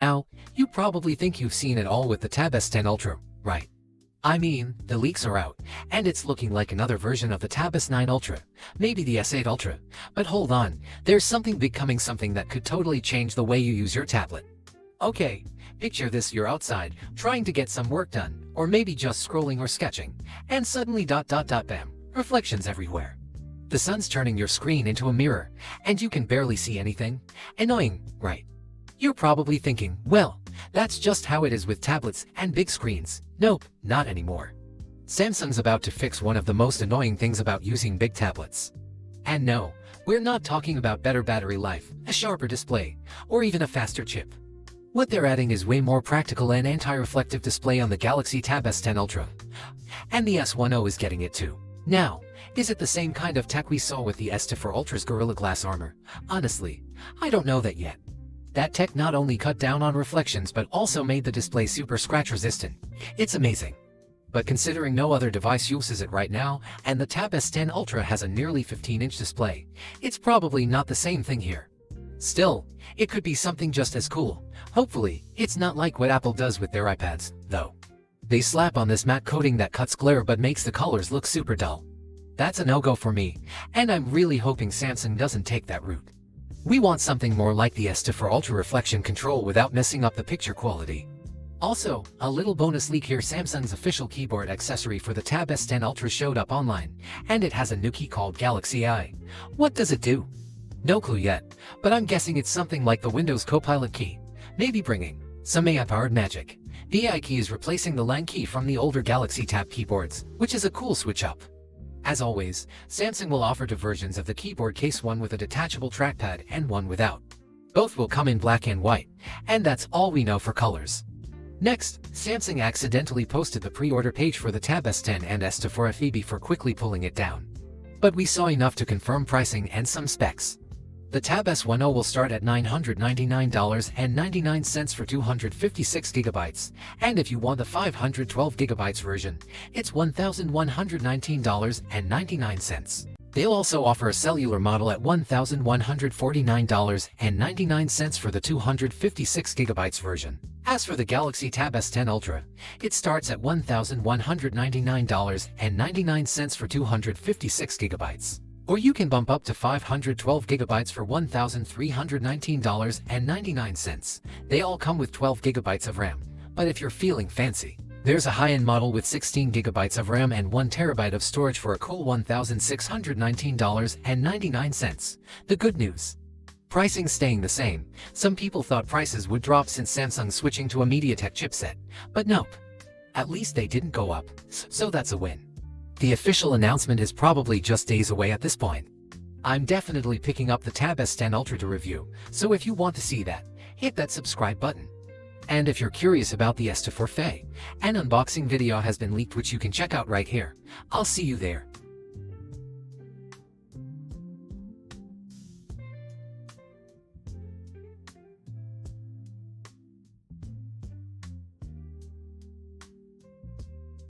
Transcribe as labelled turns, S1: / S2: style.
S1: Now, you probably think you've seen it all with the Tab S10 Ultra, right? I mean, the leaks are out, and it's looking like another version of the Tab S9 Ultra, maybe the S8 Ultra. But hold on, there's something big coming, something that could totally change the way you use your tablet. Okay, picture this: you're outside, trying to get some work done, or maybe just scrolling or sketching, and suddenly bam, reflections everywhere. The sun's turning your screen into a mirror, and you can barely see anything. Annoying, right? You're probably thinking, well, that's just how it is with tablets and big screens. Nope, not anymore. Samsung's about to fix one of the most annoying things about using big tablets. And no, we're not talking about better battery life, a sharper display, or even a faster chip. What they're adding is way more practical and anti-reflective display on the Galaxy Tab S10 Ultra. And the S10 is getting it too. Now, is it the same kind of tech we saw with the S10 Ultra's Gorilla Glass armor? Honestly, I don't know that yet. That tech not only cut down on reflections but also made the display super scratch resistant. It's amazing. But considering no other device uses it right now, and the Tab S10 Ultra has a nearly 15-inch display, it's probably not the same thing here. Still, it could be something just as cool. Hopefully, it's not like what Apple does with their iPads, though. They slap on this matte coating that cuts glare but makes the colors look super dull. That's a no-go for me, and I'm really hoping Samsung doesn't take that route. We want something more like the S10 Ultra reflection control without messing up the picture quality. Also, a little bonus leak here: Samsung's official keyboard accessory for the Tab S10 Ultra showed up online, and it has a new key called Galaxy I. What does it do? No clue yet, but I'm guessing it's something like the Windows Copilot key, maybe bringing some AI-powered magic. The AI key is replacing the Lang key from the older Galaxy Tab keyboards, which is a cool switch-up. As always, Samsung will offer two versions of the keyboard case, one with a detachable trackpad and one without. Both will come in black and white, and that's all we know for colors. Next, Samsung accidentally posted the pre-order page for the Tab S10 and S10 FE before quickly pulling it down. But we saw enough to confirm pricing and some specs. The Tab S10 will start at $999.99 for 256 GB, and if you want the 512 GB version, it's $1,119.99. They'll also offer a cellular model at $1,149.99 for the 256 GB version. As for the Galaxy Tab S10 Ultra, it starts at $1,199.99 for 256 GB. Or you can bump up to 512 GB for $1,319.99. They all come with 12 GB of RAM, but if you're feeling fancy, there's a high-end model with 16 GB of RAM and 1 TB of storage for a cool $1,619.99. The good news: pricing staying the same. Some people thought prices would drop since Samsung's switching to a MediaTek chipset, but nope. At least they didn't go up, so that's a win. The official announcement is probably just days away at this point. I'm definitely picking up the Tab S10 Ultra to review, so if you want to see that, hit that subscribe button. And if you're curious about the S10 FE, an unboxing video has been leaked which you can check out right here. I'll see you there.